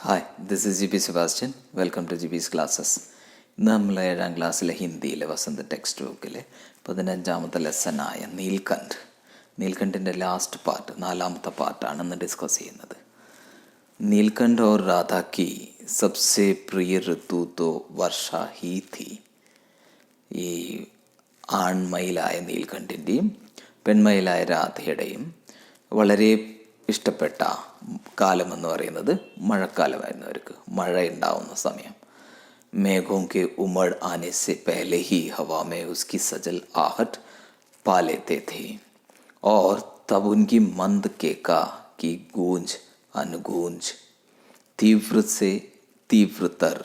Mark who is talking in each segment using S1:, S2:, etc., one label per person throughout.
S1: Hi, this is G P Sebastian. Welcome to G P's classes. ഇന്ന് നമ്മൾ 7ാം ക്ലാസ്സിലെ ഹിന്ദിയിലെ വസന്ത് ടെക്സ്റ്റ് ബുക്കിലെ 15ാമത്തെ ലെസനായ നീൽക്കണ്ഠിൻ്റെ ലാസ്റ്റ് പാർട്ട്, 4ാമത്തെ പാർട്ടാണ് ഇന്ന് ഡിസ്കസ് ചെയ്യുന്നത്. നീൽക്കണ്ഠ് ഓർ രാധ കി സബ്സെ പ്രിയ ഋതു തോ വർഷ ഹി ഥി. ഈ ആൺമയിലായ നീൽക്കണ്ഠിൻ്റെയും പെൺമയിലായ രാധയുടെയും വളരെ ഇഷ്ടപ്പെട്ട കാലമെന്ന് പറയുന്നത് മഴക്കാലമായിരുന്നു. അവർക്ക് മഴ ഉണ്ടാവുന്ന സമയം. മേഘോं के उमड़ आने से पहले ही हवा में उसकी सजल आहट पा लेते थे और तब उनकी मंद केका की गूंज अनुगूंज तीव्र से तीव्रतर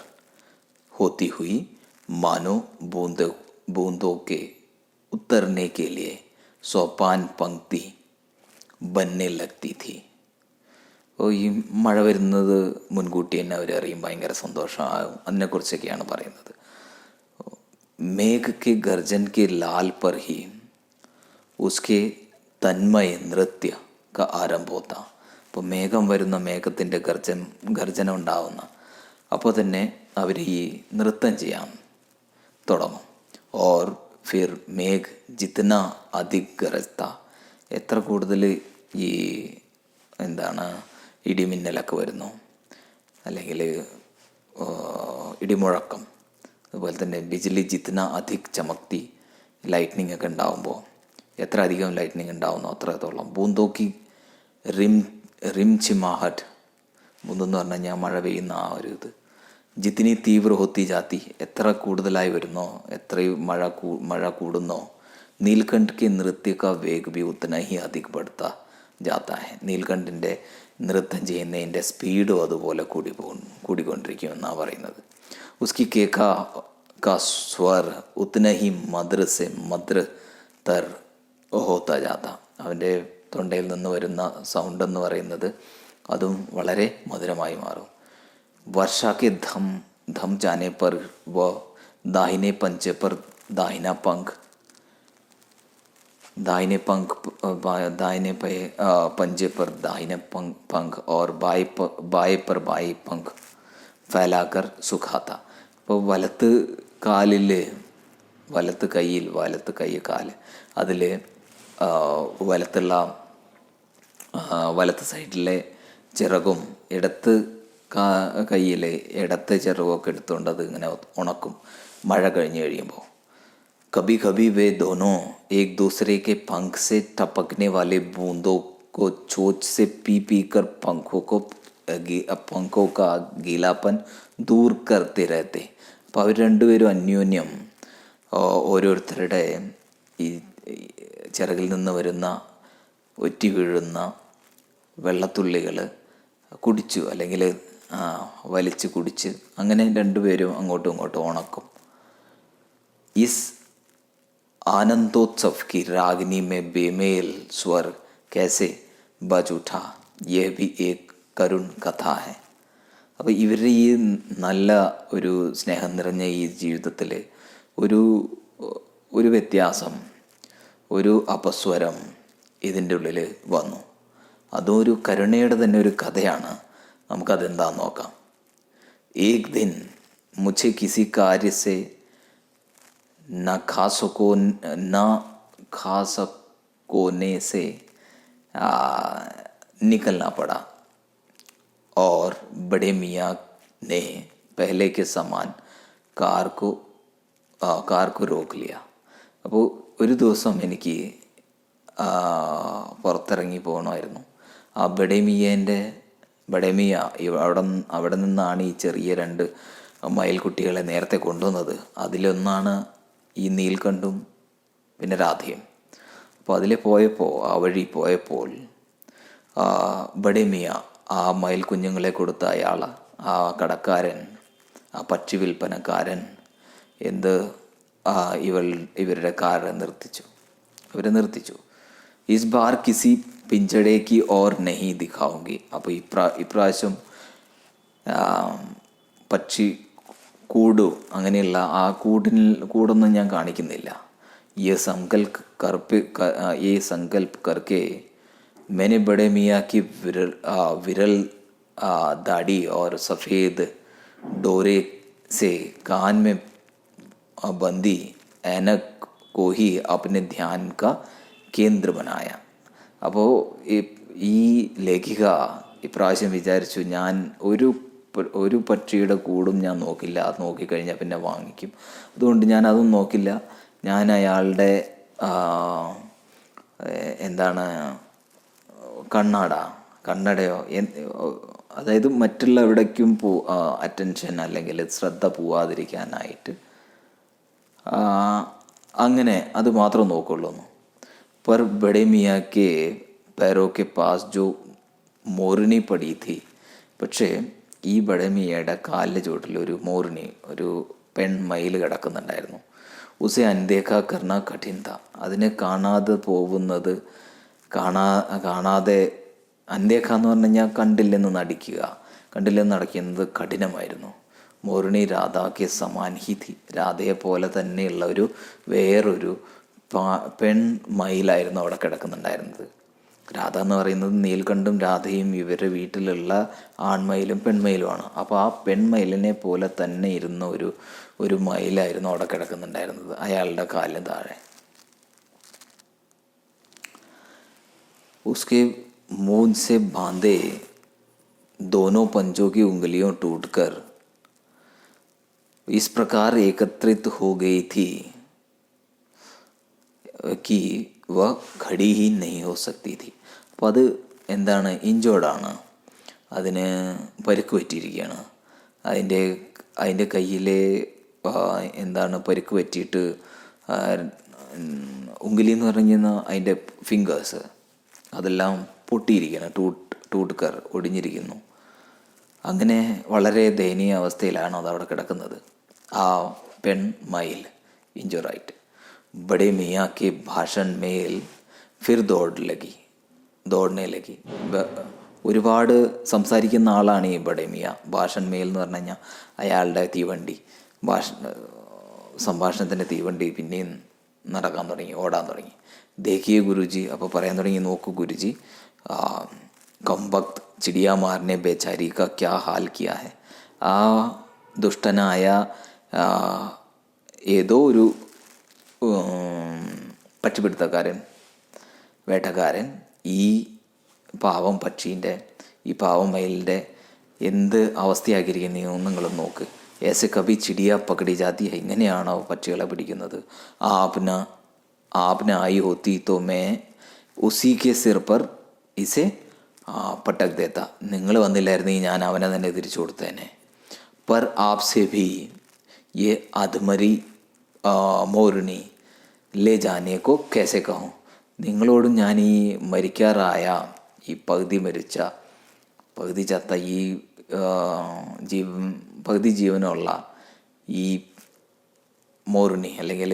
S1: होती हुई मानो बूंदों के उतरने के लिए सोपान पंक्ति बनने लगती थी. അപ്പോൾ ഈ മഴ വരുന്നത് മുൻകൂട്ടി തന്നെ അവരറിയും, ഭയങ്കര സന്തോഷമാകും. അതിനെക്കുറിച്ചൊക്കെയാണ് പറയുന്നത്. മേഘ് കെ ഗർജൻ കെ ലാൽ പർ ഹി ഉസ്കെ തന്മയ നൃത്യ ക ആരംഭോത്ത. അപ്പോൾ മേഘം വരുന്ന, മേഘത്തിൻ്റെ ഗർജന ഉണ്ടാവുന്ന അപ്പോൾ തന്നെ അവർ ഈ നൃത്തം ചെയ്യാൻ തുടങ്ങും. ഓർ ഫിർ മേഘ് ജിത്ന അധിക് ഗർജത, എത്ര കൂടുതൽ ഈ ഇടിമിന്നലൊക്കെ വരുന്നു, അല്ലെങ്കിൽ ഇടിമുഴക്കം, അതുപോലെ തന്നെ ബിജ്ലി ജിത്ന അധിക് ചമക്തി, ലൈറ്റ്നിങ് ഒക്കെ ഉണ്ടാകുമ്പോൾ എത്ര അധികം ലൈറ്റ്നിങ് ഉണ്ടാകുന്നു അത്രത്തോളം. ബൂന്തോക്കി റിം ചിമാഹട്ട്, ബൂന്തെന്ന് പറഞ്ഞു കഴിഞ്ഞാൽ മഴ പെയ്യുന്ന ആ ഒരു ഇത്. ജിത്തിനി തീവ്ര ഹൊത്തി ജാത്തി, എത്ര കൂടുതലായി വരുന്നോ, എത്രയും മഴ കൂടുന്നോ, നീൽക്കണ്ഠ് കെ നൃത്യ കാ വേഗ് ഭി ഉത്തന ഹി അധിക് ബഡ്താ ജാത്താ ഹെ. നീൽക്കണ്ഠിൻ്റെ നൃത്തം ചെയ്യുന്നതിൻ്റെ സ്പീഡും അതുപോലെ കൂടിക്കൊണ്ടിരിക്കുമെന്നാണ് പറയുന്നത്. ഉസ്കി കേക്ക കാ സ്വർ ഉത്തന ഹി മദ്ര സെ മദ്ര തർ ഹോത്ത ജാത്ത, അവൻ്റെ തൊണ്ടയിൽ നിന്ന് വരുന്ന സൗണ്ട് എന്ന് പറയുന്നത് അതും വളരെ മധുരമായി മാറും. वर्षा के धम जाने पर वह दाहिने पंजे पर दाहिना पंख, दाहिने पंजे पर दाहिने पंख और बाएं पर बाएं पंख फैलाकर सुखाता. അപ്പോൾ വലത്ത് കാല് അതിൽ വലത്ത് സൈഡിലെ ചിറകും ഇടത്ത് കയ്യിലെ ഇടത്തെ ചിറകൊക്കെ എടുത്തുകൊണ്ട് അത് ഇങ്ങനെ ഉണക്കും മഴ കഴിഞ്ഞ് കഴിയുമ്പോൾ. कभी कभी वे दोनों एक दूसरे के पंख से टपकने वाले बूंदों को चोंच से पी कर पंखों का गीलापन दूर करते रहते. അപ്പോൾ അവർ രണ്ടുപേരും അന്യോന്യം ഓരോരുത്തരുടെ ഈ ചിറകിൽ നിന്ന് വരുന്ന ഒറ്റി വീഴുന്ന വെള്ളത്തുള്ളികൾ കുടിച്ചു, അല്ലെങ്കിൽ വലിച്ച് കുടിച്ച്, അങ്ങനെ രണ്ടുപേരും അങ്ങോട്ടും ഇങ്ങോട്ടും ഉണക്കും. ഇസ് आनंदोत्सव की रागनी में बेमेल स्वर कैसे बज उठा, यह भी एक करुण कथा है. അപ്പോൾ ഇവരുടെ ഈ നല്ല ഒരു സ്നേഹം നിറഞ്ഞ ഈ ജീവിതത്തിൽ ഒരു വ്യത്യാസം, ഒരു അപസ്വരം ഇതിൻ്റെ ഉള്ളിൽ വന്നു. അതും ഒരു കരുണയുടെ തന്നെ ഒരു കഥയാണ്. നമുക്കതെന്താന്ന് നോക്കാം. एक दिन मुझे किसी कार्य से न खा सकोने से निकलना पड़ा और बड़े मियाँ ने पहले के समान कार को रोक लिया. അപ്പോൾ ഒരു ദിവസം എനിക്ക് പുറത്തിറങ്ങി പോകണമായിരുന്നു. ആ ബഡേമിയ അവിടെ നിന്നാണ് ഈ ചെറിയ 2 മയിൽക്കുട്ടികളെ നേരത്തെ കൊണ്ടുവന്നത്. അതിലൊന്നാണ് ഈ നീൽക്കണ്ഠും പിന്നെ രാധയും. അപ്പോൾ ആ വഴി പോയപ്പോൾ ബഡേമിയ, ആ മയിൽ കുഞ്ഞുങ്ങളെ കൊടുത്ത അയാൾ, ആ കടക്കാരൻ, ആ പക്ഷി വിൽപ്പനക്കാരൻ ഇവരുടെ കാറ് നിർത്തിച്ചു. ഇസ് ബാർ കിസി പിഞ്ചടേക്ക് ഓർ നഹി ദിഖാവുങ്കി. അപ്പോൾ ഇപ്രാവശ്യം പക്ഷി അങ്ങനെയുള്ള ആ കൂടൊന്നും ഞാൻ കാണിക്കുന്നില്ല. ये संकल्प करके मैंने बड़े मियाँ की विरल दाढ़ी और सफ़ेद डोरे से कान में बंदी ऐनक को ही अपने ध्यान का കേന്ദ്ര बनाया. അപ്പോൾ ഈ ലേഖിക ഇപ്രാവശ്യം വിചാരിച്ചു, ഞാൻ ഒരു പക്ഷിയുടെ കൂടും ഞാൻ നോക്കില്ല, അത് നോക്കിക്കഴിഞ്ഞാൽ പിന്നെ വാങ്ങിക്കും, അതുകൊണ്ട് ഞാൻ അതും നോക്കില്ല. ഞാൻ അയാളുടെ എന്താണ് കണ്ണടയോ അതായത് മറ്റുള്ള എവിടേക്കും അറ്റൻഷൻ അല്ലെങ്കിൽ ശ്രദ്ധ പോവാതിരിക്കാനായിട്ട് അങ്ങനെ അത് മാത്രം നോക്കുള്ളൂ. पर बड़े मियाँ के पैरों के पास जो मोरनी पड़ी थी. പക്ഷേ ഈ ബഡമിയയുടെ കാലിൻ്റെ ചുവട്ടിൽ ഒരു മോർണി, ഒരു പെൺമയിൽ കിടക്കുന്നുണ്ടായിരുന്നു. ഉസെ അൻദേഖ കർണ കഠിൻത, അതിനെ കാണാതെ പോകുന്നത് കാണാതെ അൻദേഖ എന്ന് പറഞ്ഞു കഴിഞ്ഞാൽ കണ്ടില്ലെന്ന് നടിക്കുന്നത് കഠിനമായിരുന്നു. മോർണി രാധാക്ക് സമാൻ ഹി ഥി, രാധയെ പോലെ തന്നെയുള്ള വേറൊരു പെൺമയിലായിരുന്നു അവിടെ കിടക്കുന്നുണ്ടായിരുന്നത്. രാധ എന്ന് പറയുന്നത് നീൽകണ്ഠും രാധയും ഇവരുടെ വീട്ടിലുള്ള ആൺമയിലും പെൺമയിലുമാണ്. അപ്പോൾ ആ പെൺമയിലിനെ പോലെ തന്നെ ഇരുന്ന ഒരു മയിലായിരുന്നു അവിടെ കിടക്കുന്നുണ്ടായിരുന്നത് അയാളുടെ കാലിന് താഴെ. उसके मूंद से बांधे दोनों पंजों की उंगलियों टूटकर इस प्रकार एकत्रित हो गई थी कि वह खड़ी ही नहीं हो सकती थी. അപ്പോൾ അത് എന്താണ്, ഇഞ്ചോർഡാണ്, അതിന് പരിക്ക് പറ്റിയിരിക്കുകയാണ്. അതിൻ്റെ കയ്യിലെ എന്താണ് പരിക്ക് പറ്റിയിട്ട് ഉംഗലി എന്ന് പറഞ്ഞു കഴിഞ്ഞാൽ അതിൻ്റെ ഫിംഗേഴ്സ് അതെല്ലാം പൊട്ടിയിരിക്കുകയാണ്, ടൂട്ട്കർ ഒടിഞ്ഞിരിക്കുന്നു. അങ്ങനെ വളരെ ദയനീയ അവസ്ഥയിലാണ് അതവിടെ കിടക്കുന്നത്, ആ പെൺമയിൽ ഇഞ്ചുറായിട്ട്. बड़े मियाँ के भाषण में फिर दौड़ने लगी. ഒരുപാട് സംസാരിക്കുന്ന ആളാണ് ഈ ബഡേ മിയ. ഭാഷൻ മേൽ എന്ന് പറഞ്ഞു കഴിഞ്ഞാൽ അയാളുടെ തീവണ്ടി, സംഭാഷണത്തിൻ്റെ തീവണ്ടി പിന്നെയും നടക്കാൻ തുടങ്ങി, ഓടാൻ തുടങ്ങി. ദേഖിയെ ഗുരുജി, അപ്പോൾ പറയാൻ തുടങ്ങി, നോക്കൂ ഗുരുജി, കംബക്ത് ചിടിയാ മാറിനെ ബേച്ചാരി കാ ക്യാ ഹാൽ കിയാ ഹെ. ആ ദുഷ്ടനായ ഏതോ ഒരു പക്ഷിപിടുത്തക്കാരൻ, വേട്ടക്കാരൻ ഈ പാവം പക്ഷീൻ്റെ, ഈ പാവം മയിലിൻ്റെ എന്ത് അവസ്ഥയാക്കിയിരിക്കുന്നു നിങ്ങൾ നോക്ക്. ഏസെ കബി ചിടിയ പകടി ജാതി ഹൈ, ഇങ്ങനെയാണോ പക്ഷികളെ പിടിക്കുന്നത്? ആപ്ന ആയി ഹോത്തി തോ മേ ഉസി കെ സിർ പർ ഇസെ പട്ടക് ദേത്ത, നിങ്ങൾ വന്നില്ലായിരുന്നെങ്കിൽ ഞാൻ അവനെ തന്നെ തിരിച്ചു കൊടുത്തേനെ. പർ ആപ്സെ ഭി യെ അധമരി മോർണി ലേ ജാനെ കോ കേസെ കഹും, നിങ്ങളോടും ഞാൻ ഈ മരിക്കാറായ, ഈ പകുതി ചത്ത ഈ പകുതി ജീവനുള്ള ഈ മോർണി അല്ലെങ്കിൽ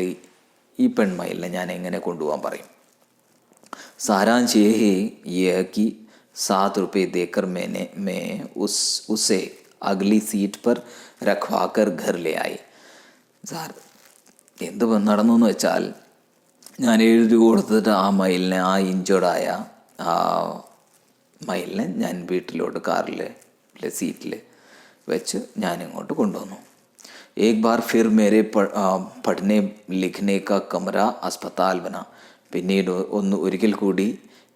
S1: ഈ പെൺമയിലിനെ ഞാൻ എങ്ങനെ കൊണ്ടുപോകാൻ പറയും? സാരാംശ് യേ कि 7 रुपये देकर मैं उसे अगली सीट पर रखवाकर घर ले आई. സാർ, എന്ത് നടന്നു എന്ന് വെച്ചാൽ, ഞാൻ 7 രൂപ കൊടുത്തിട്ട് ആ മയിലിനെ, ആ ഇഞ്ചോർഡായ ആ മയിലിനെ ഞാൻ വീട്ടിലോട്ട് കാറിൽ സീറ്റിൽ വെച്ച് ഞാനിങ്ങോട്ട് കൊണ്ടുവന്നു. एक बार फिर मेरे പഠനെ ലിഖ്നെ കാ കമറ അസ്പതാൽ ബന, പിന്നീട് ഒരിക്കൽ കൂടി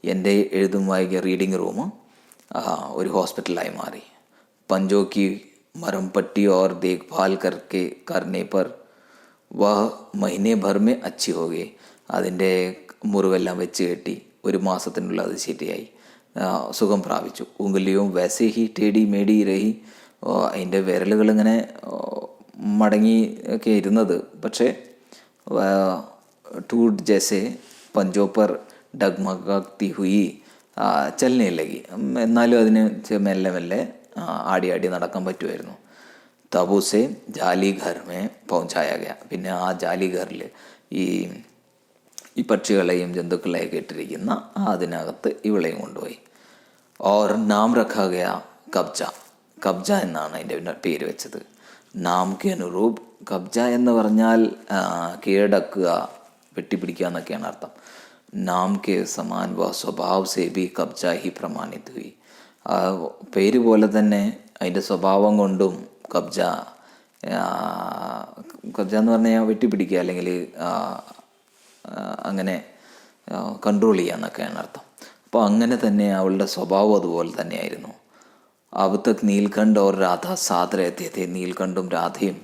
S1: എൻ്റെ എഴുതും വായിക്കുക റീഡിംഗ് റൂം ഒരു ഹോസ്പിറ്റലായി മാറി. पंजों की मरहम पट्टी और देखभाल करने पर वह महीने भर में अच्छी हो गई. അതിൻ്റെ മുറിവെല്ലാം വെച്ച് കെട്ടി 1 മാസത്തിനുള്ളിൽ അത് ശരിയായി, സുഖം പ്രാപിച്ചു. ഉംഗലിയും വൈസേ ഹി ടേഡി മേഡി രഹി, അതിൻ്റെ വിരലുകൾ ഇങ്ങനെ മടങ്ങി ഒക്കെ ഇരുന്നത്, പക്ഷേ ടൂട്ട് ജैसे पंजों पर डगमगाती हुई चलने लगी, എന്നാലും അതിന് മെല്ലെ മെല്ലെ ആടി നടക്കാൻ പറ്റുമായിരുന്നു. തബുസെ ജാലി ഘർ മേ പहुंचाया गया, പിന്നെ ആ ജാലി ഘറിൽ ഈ പക്ഷികളെയും ജന്തുക്കളെയൊക്കെ ഇട്ടിരിക്കുന്ന അതിനകത്ത് ഇവളെയും കൊണ്ടുപോയി. ഓർ നാം രഖാ ഗയ കബ്ജ എന്നാണ് അതിൻ്റെ പേര് വെച്ചത്. നാം കെ അനുരൂപ്, കബ്ജ എന്ന് പറഞ്ഞാൽ കീഴടക്കുക, വെട്ടിപ്പിടിക്കുക എന്നൊക്കെയാണ് അർത്ഥം. നാം കെ സമാൻ വ സ്വഭാവ് സേ ഭി കബ്ജ ഹി പ്രമാണിത് ഹുയി, പേര് പോലെ തന്നെ അതിൻ്റെ സ്വഭാവം കൊണ്ടും കബ്ജ കബ്ജ എന്ന് പറഞ്ഞാൽ വെട്ടിപ്പിടിക്കുക അല്ലെങ്കിൽ അങ്ങനെ കൺട്രോൾ ചെയ്യുക എന്നൊക്കെയാണ് അർത്ഥം. അപ്പോൾ അങ്ങനെ തന്നെ അവളുടെ സ്വഭാവം അതുപോലെ തന്നെയായിരുന്നു. अब तक നീൽകണ്ഠ് और രാധ സാത്ത് रहते थे. നീൽകണ്ഠും രാധയും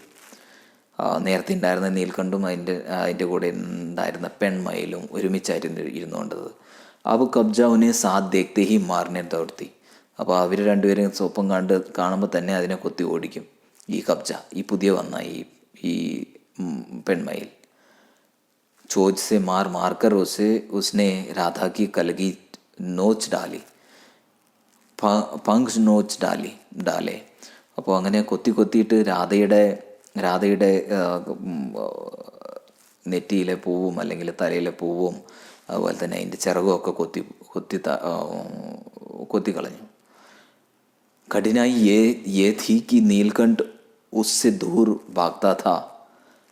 S1: നേരത്തെ ഉണ്ടായിരുന്ന നീൽകണ്ഠും അതിൻ്റെ കൂടെ ഉണ്ടായിരുന്ന പെൺമയിലും ഒരുമിച്ചായിരുന്നു ഇരുന്നുകൊണ്ടത്. अब कब्जा उन्हें साथ देखते ही मारने दौड़ती. അപ്പോൾ അവർ രണ്ടുപേരും സ്വപ്നം കാണുമ്പോൾ തന്നെ അതിനെ കൊത്തി ഓടിക്കും ഈ കബ്ജ, ഈ പുതിയ വന്ന ഈ പെൺമയിൽ. चोंच से मार मार कर उसने राधा की कलगी नोच डाली, പങ്ക് നോച്ച് ഡാലെ. അപ്പോൾ അങ്ങനെ കൊത്തിയിട്ട് രാധയുടെ നെറ്റിയിലെ പൂവും അല്ലെങ്കിൽ തലയിലെ പൂവും അതുപോലെ തന്നെ അതിൻ്റെ ചിറകുമൊക്കെ കൊത്തിക്കളഞ്ഞു. कठिनाई ये थी कि नीलकंठ उससे दूर भागता था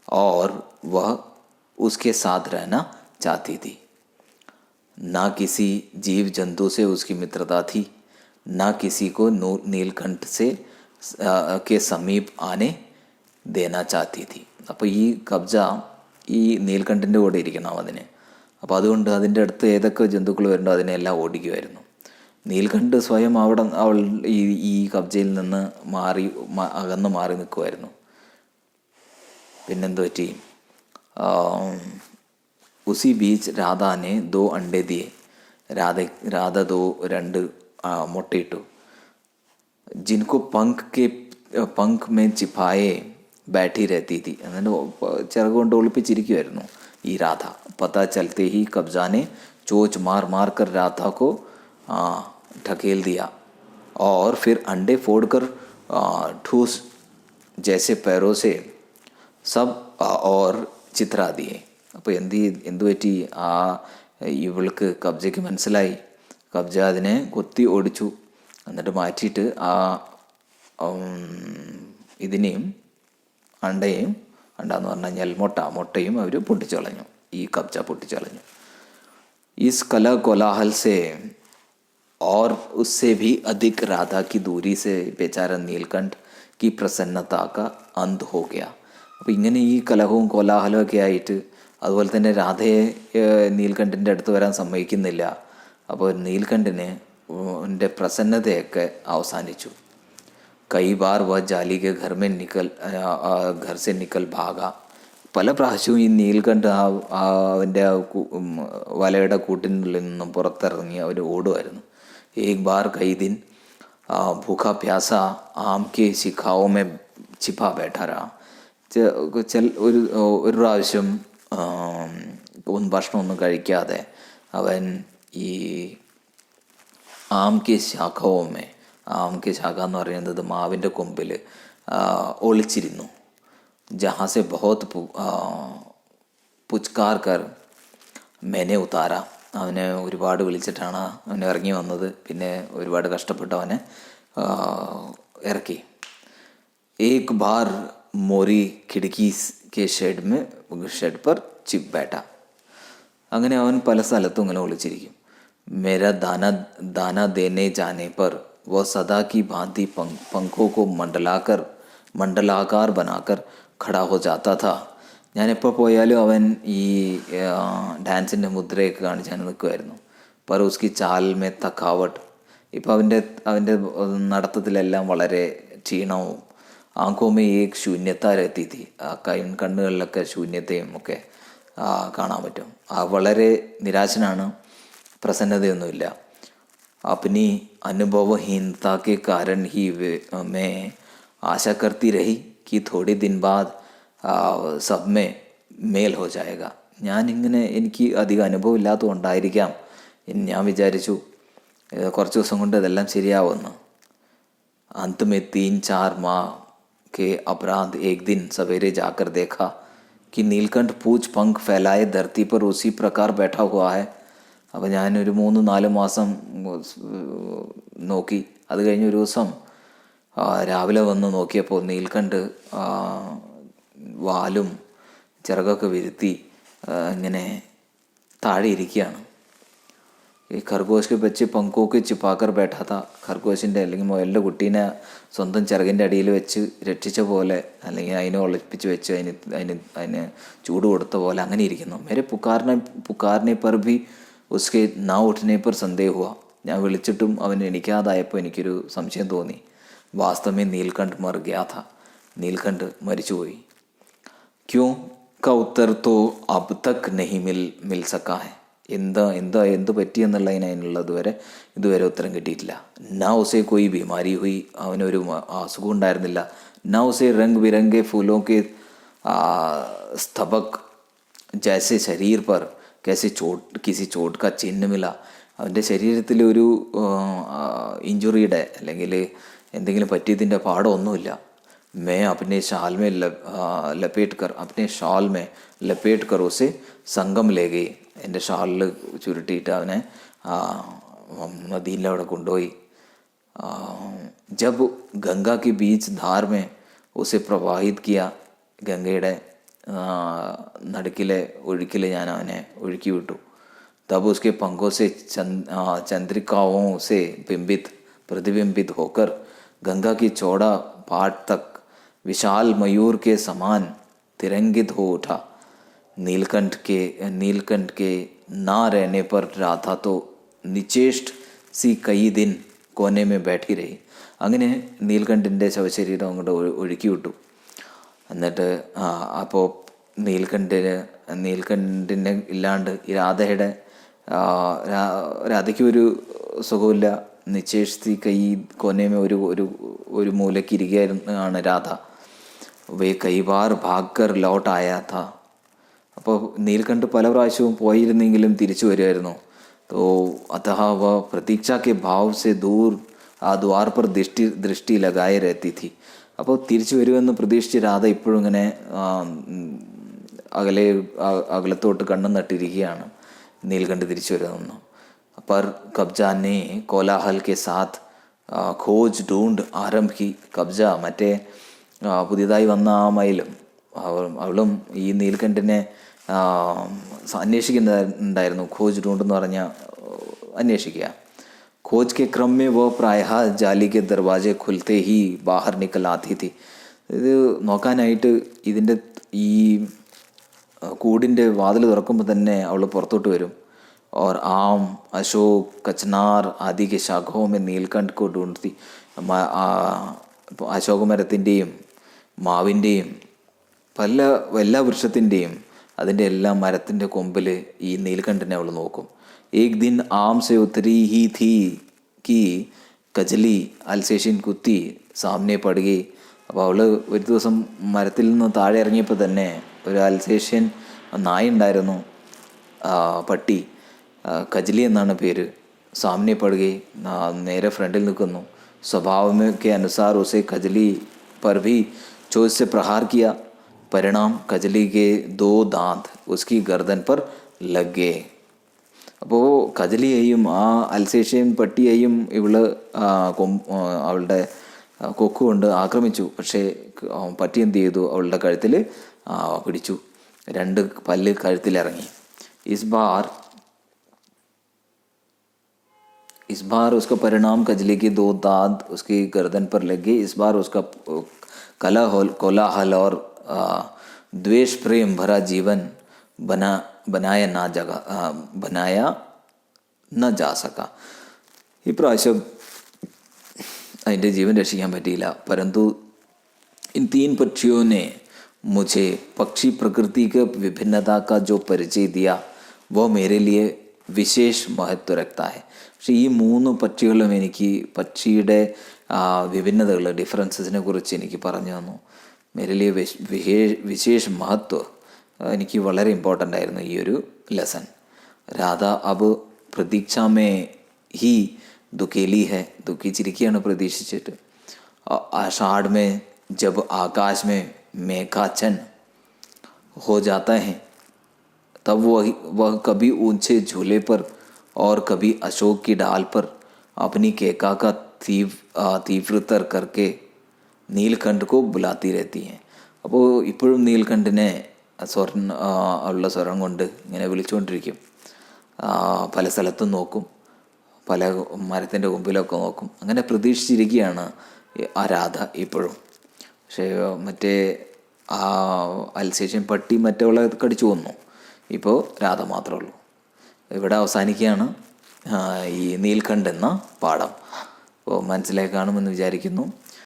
S1: और वह उसके साथ रहना चाहती थी. ना किसी जीव जंतु से उसकी मित्रता थी, ना किसी को नीलकंठ से के समीप आने देना चाहती थी. അപ്പോൾ ഈ കബ്ജ ഈ നീൽകണ്ഠിൻ്റെ കൂടെ ഇരിക്കണം അതിന്. അപ്പോൾ അതുകൊണ്ട് അതിൻ്റെ അടുത്ത് ഏതൊക്കെ ജന്തുക്കൾ വരുന്നുണ്ടോ അതിനെല്ലാം ഓടിക്കുമായിരുന്നു. നീൽകണ്ഠ് സ്വയം അവൾ ഈ കബ്ജയിൽ നിന്ന് അകന്ന് മാറി നിൽക്കുമായിരുന്നു. പിന്നെന്ത് പറ്റി? ഉസി ബീച്ച് രാധാനെ ദോ അണ്ടേ ദിയെ. രാധ രണ്ട് മുട്ടയിട്ടു. ജിൻകോ പങ്ക് മേ ചിപ്പായെ ബാറ്റി രഹത്തി തി. എന്നിട്ട് ചിറക് കൊണ്ട് ഒളിപ്പിച്ചിരിക്കുമായിരുന്നു ഈ രാധ. പതാ ചലത്തെ ഹി കബ്ജാനെ ചോച്ച് മാർ കർ രാധ കോ ढकेल दिया और फिर अंडे फोड़कर ठूस जैसे पैरों से सब और ചിത്രാ ദിയെ. അപ്പോൾ എന്തു പറ്റി? ഇവൾക്ക് കബ്ജയ്ക്ക് മനസ്സിലായി. കബ്ജ അതിനെ കൊത്തി ഓടിച്ചു. എന്നിട്ട് മാറ്റിയിട്ട് ഇതിനെയും അണ്ടെന്ന് പറഞ്ഞു കഴിഞ്ഞാൽ മുട്ടയും അവർ പൊട്ടിച്ചു കളഞ്ഞു. ഈ കബ്ജ പൊട്ടിച്ചു കളഞ്ഞു. ഇസ് കല കോലാഹൽ സെ और उससे भी अधिक राधा की दूरी से बेचारा नीलकंठ की प्रसन्नता का अंत हो गया. അപ്പോൾ ഇങ്ങനെ ഈ കലഹവും കോലാഹലവും ഒക്കെ ആയിട്ട് അതുപോലെ തന്നെ രാധയെ നീൽകണ്ഠിൻ്റെ അടുത്ത് വരാൻ സമ്മതിക്കുന്നില്ല. അപ്പോൾ നീൽകണ്ഠിൻ്റെ പ്രസന്നതയൊക്കെ അവസാനിച്ചു. കई बार वह जाली के घर से निकल भागा. പല പ്രാവശ്യവും ഈ നീൽകണ്ഠ് അവൻ്റെ വലയുടെ കൂട്ടിനുള്ളിൽ നിന്നും പുറത്തിറങ്ങി അവർ ഓടുമായിരുന്നു. एक बार कई दिन भूखा प्यासा आम के शिखाओं में छिपा बैठा रहा. ഒരു പ്രാവശ്യം ഭക്ഷണമൊന്നും കഴിക്കാതെ അവൻ ഈ ആം കെ ശാഖവുമേ, ആം കെ ശാഖ എന്ന് പറയുന്നത് മാവിൻ്റെ കൊമ്പിൽ ഒളിച്ചിരുന്നു. ജഹാസെ ബഹുത് പുച്കാർ കർ മേനെ ഉതാര. അവനെ ഒരുപാട് വിളിച്ചിട്ടാണ് അവൻ ഇറങ്ങി വന്നത്. പിന്നെ ഒരുപാട് കഷ്ടപ്പെട്ട് അവനെ ഇറക്കി. ഏക് ബാർ മോരി ഖിഡ്കി കെ ഷെഡ് പർ ചിപ് ബേട്ട. അങ്ങനെ അവൻ പല സ്ഥലത്തും ഇങ്ങനെ ഒളിച്ചിരിക്കും. മേരാ ദാന ദേനെ ജാനെ പർ വോ സദാ കി ഭാന്തി പങ്കോ കോ മണ്ഡലാകാർ ബനാക്കർ ഖടാ ഹോ ജാത്താ താ. ഞാൻ എപ്പോൾ പോയാലും അവൻ ഈ ഡാൻസിൻ്റെ മുദ്രയൊക്കെ കാണിച്ചാൽ നിൽക്കുമായിരുന്നു. പർ ഉസ്കി ചാൽ മേ തക്കാവട്ട്. ഇപ്പോൾ അവൻ്റെ നടത്തത്തിലെല്ലാം വളരെ ക്ഷീണവും ആങ്കോമേ ഏക് ശൂന്യത്താരെത്തി. കണ്ണുകളിലൊക്കെ ശൂന്യതയും ഒക്കെ കാണാൻ പറ്റും. വളരെ നിരാശനാണ്, പ്രസന്നതയൊന്നുമില്ല. अपनी अनुभवहीनता के कारण ही मैं आशा करती रही कि थोड़े दिन बाद सब में मेल हो जाएगा. ഞാനിങ്ങനെ എനിക്ക് അധികം അനുഭവം ഇല്ലാത്തതുകൊണ്ടായിരിക്കാം ഞാൻ വിചാരിച്ചു കുറച്ച് ദിവസം കൊണ്ട് ഇതെല്ലാം ശരിയാവുമെന്ന്. अंत में 3-4 माह के अपराध एक दिन सवेरे जाकर देखा कि नीलकंठ पूछ पंख फैलाए धरती पर उसी प्रकार बैठा हुआ है. അപ്പോൾ ഞാനൊരു 3-4 മാസം നോക്കി. അത് കഴിഞ്ഞ് ഒരു ദിവസം രാവിലെ വന്ന് നോക്കിയപ്പോൾ നീൽകണ്ഠ് വാലും ചിറകൊക്കെ വിരുത്തി ഇങ്ങനെ താഴെ ഇരിക്കുകയാണ്. ഈ ഖർഗോശ് ബച്ച് പങ്കോക്ക് ചിപ്പാക്കർ बैठा था. ഖർഗോശിൻ്റെ അല്ലെങ്കിൽ മുയലിൻ്റെ കുട്ടീനെ സ്വന്തം ചിറകിൻ്റെ അടിയിൽ വെച്ച് രക്ഷിച്ച പോലെ, അല്ലെങ്കിൽ അതിനെ ഒളിപ്പിച്ച് വെച്ച് അതിന് ചൂട് കൊടുത്ത പോലെ അങ്ങനെ ഇരിക്കുന്നു. മേരെ പുക്കാറിനെ पर भी उसके ना उठने पर संदेह हुआ. ഞാൻ വിളിച്ചിട്ടും അവൻ എണീക്കാതായപ്പോൾ എനിക്കൊരു സംശയം തോന്നി. വാസ്തവമേ നീൽകണ്ഠ് മർ ഗയാ था. നീൽകണ്ഠ് മരിച്ചുപോയി. ക്യോं का उत्तर तो अब तक नहीं मिल सका है. എന്ത് പറ്റിയെന്നുള്ളതിനുള്ള ഇതുവരെ ഉത്തരം കിട്ടിയിട്ടില്ല. നാ ഉസേ കോയി ബീമാരി ഹുയി. അവനൊരു അസുഖം ഉണ്ടായിരുന്നില്ല. നാ ഉസേ രംഗ് ബിരംഗെ ഫൂലോ കെ സ്തബക് ജൈസെ ശരീർ പർ कैसे കിസി ചോട്ട് കാ ചിഹ്ന മില. അവൻ്റെ ശരീരത്തിൽ ഒരു ഇഞ്ചുറിയുടെ അല്ലെങ്കിൽ എന്തെങ്കിലും പറ്റിയതിൻ്റെ പാടമൊന്നുമില്ല. മേ अपने शाल में लपेट कर उसे संगम ले गई. എൻ്റെ ഷാളിൽ ചുരുട്ടിയിട്ട് അവനെ നദിയിൽ അവിടെ കൊണ്ടുപോയി. ജബ് ഗംഗാ കി ബീച്ച് ധാർ മേ ഉസെ പ്രവാഹിത് കിയ. ഗംഗയുടെ നടുക്കിലെ ഒഴുക്കിൽ ഞാൻ അവനെ ഒഴുക്കി വിട്ടു. तब उसके पंखों से चंद्रिकाओं से प्रतिबिंबित होकर गंगा की चौड़ा पाट तक विशाल मयूर के समान तिरंगित हो उठा. नीलकंठ के ना रहने पर राधा तो निचेष्ट सी कई दिन कोने में बैठी रही. അങ്ങനെ നീൽകണ്ഠിൻ്റെ ശവശരീരം അങ്ങോട്ട് ഒഴുക്കി വിട്ടു. എന്നിട്ട് അപ്പോൾ നീൽകണ്ഠിനെ ഇല്ലാണ്ട് ഈ രാധയ്ക്ക് ഒരു സുഖമില്ല. നിശ്ചേഷി കൈ കൊനേമ ഒരു മൂലയ്ക്ക് ഇരിക്കുകയാണ് രാധ. വേ കൈ ബാർ ഭാഗ്കർ ലോട്ട് ആയാ था. അപ്പോൾ നീൽകണ്ഠ് പല പ്രാവശ്യവും പോയിരുന്നെങ്കിലും തിരിച്ചു വരുമായിരുന്നു. तो अतः वह प्रतीक्षा के भाव से दूर द्वार पर दृष्टि लगाए रहती थी. അപ്പോൾ തിരിച്ചു വരുമെന്ന് പ്രതീക്ഷിച്ച് രാധ ഇപ്പോഴും ഇങ്ങനെ അകലത്തോട്ട് കണ്ണും നട്ടിരിക്കുകയാണ്. നീൽകണ്ഠ് തിരിച്ചു വരുമെന്ന്. पर कब्जा ने कोलाहल के साथ खोज ढूंढ आरंभ की. കബ്ജ മറ്റേ പുതിയതായി വന്ന ആ മയിലും അവളും ഈ നീൽകണ്ഠിനെ അന്വേഷിക്കുന്നുണ്ടായിരുന്നു. ഖോജ് ढूंढ എന്ന് പറഞ്ഞാൽ അന്വേഷിക്കുക. खोज के क्रम में वो प्रायः जाली के दरवाजे खुलते ही बाहर निकल आती थी. ഇത് നോക്കാനായിട്ട് ഇതിൻ്റെ ഈ കൂടിൻ്റെ വാതിൽ തുറക്കുമ്പോൾ തന്നെ അവൾ പുറത്തോട്ട് വരും. और आम अशोक कचनार आदि के शाखाओं में नीलकंठ को ढूंढती. അശോകമരത്തിൻ്റെയും മാവിൻ്റെയും എല്ലാ വൃക്ഷത്തിൻ്റെയും അതിൻ്റെ എല്ലാ മരത്തിൻ്റെ കൊമ്പിൽ ഈ നീൽകണ്ഠനെ അവൾ നോക്കും. एक दिन आम से उतरी ही थी कि കജലി അൽസേഷ്യൻ കുത്തി സാമനെ പടുകി. അപ്പോൾ അവൾ ഒരു ദിവസം മരത്തിൽ നിന്ന് താഴെ ഇറങ്ങിയപ്പോൾ തന്നെ ഒരു അൽസേഷ്യൻ നായ ഉണ്ടായിരുന്നു, പട്ടി, കജലി എന്നാണ് പേര്. സാമനെ പടുകി, നേരെ ഫ്രണ്ടിൽ നിൽക്കുന്നു. സ്വഭാവമൊക്കെ അനുസാർ ഉസെ കജലി पर भी चोट से प्रहार किया. परिणाम कजली के 2 दांत उसकी गर्दन पर लग गए. അപ്പോൾ കജലിയെയും ആ അൽസേഷ്യൻ പട്ടിയെയും ഇവള് അവളുടെ കൊക്കുകൊണ്ട് ആക്രമിച്ചു. പക്ഷേ പട്ടി എന്ത് ചെയ്തു? അവളുടെ കഴുത്തിൽ പിടിച്ചു. 2 പല്ല് കഴുത്തിലിറങ്ങി. इस बार उसका परिणाम कजली के 2 दांत उसकी गर्दन पर लग गए. इस बार उसका कोलाहल और द्वेष प्रेम भरा जीवन बनाया न जा सका. ഇപ്രാവശ്യം അതിൻ്റെ ജീവൻ രക്ഷിക്കാൻ പറ്റിയില്ല. परंतु इन 3 पक्षियों ने मुझे पक्षी प्रकृति के विभिन्नता का जो परिचय दिया वो मेरे लिए विशेष महत्व रखता है. പക്ഷേ ഈ 3 പക്ഷികളും എനിക്ക് പക്ഷിയുടെ വിഭിന്നതകൾ, ഡിഫറൻസസിനെ കുറിച്ച് എനിക്ക് പറഞ്ഞു തന്നു. मेरे लिए विशेष महत्व എനിക്ക് വളരെ ഇമ്പോർട്ടൻ്റ് ആയിരുന്നു ഈ ഒരു ലെസൺ. രാധ अब प्रतीक्षा में ही दुकेली है. ദുഃഖിച്ചിരിക്കുകയാണ് പ്രതീക്ഷിച്ചിട്ട്. आषाढ़ में जब आकाश में मेघाच्छन्न हो जाता है तब वह कभी ऊंचे झूले पर और कभी अशोक की डाल पर अपनी केका का तीव्रतर करके നീൽകണ്ഠ് को बुलाती रहती हैं. അപ്പോൾ ഇപ്പോഴും നീൽകണ്ഠിനെ അവളുടെ സ്വരം കൊണ്ട് ഇങ്ങനെ വിളിച്ചുകൊണ്ടിരിക്കും. പല സ്ഥലത്തും നോക്കും. പല മരത്തിൻ്റെ കൊമ്പിലൊക്കെ നോക്കും. അങ്ങനെ പ്രതീക്ഷിച്ചിരിക്കുകയാണ് ആ രാധ ഇപ്പോഴും. പക്ഷേ മറ്റേ ആ അൽസേഷ്യൻ പട്ടി മറ്റവളെ കടിച്ചു കൊന്നു. ഇപ്പോൾ രാധ മാത്രമേ ഉള്ളൂ. ഇവിടെ അവസാനിക്കുകയാണ് ഈ നീൽകണ്ഠ് എന്ന പാഠം. അപ്പോൾ മനസ്സിലായി കാണുമെന്ന് വിചാരിക്കുന്നു.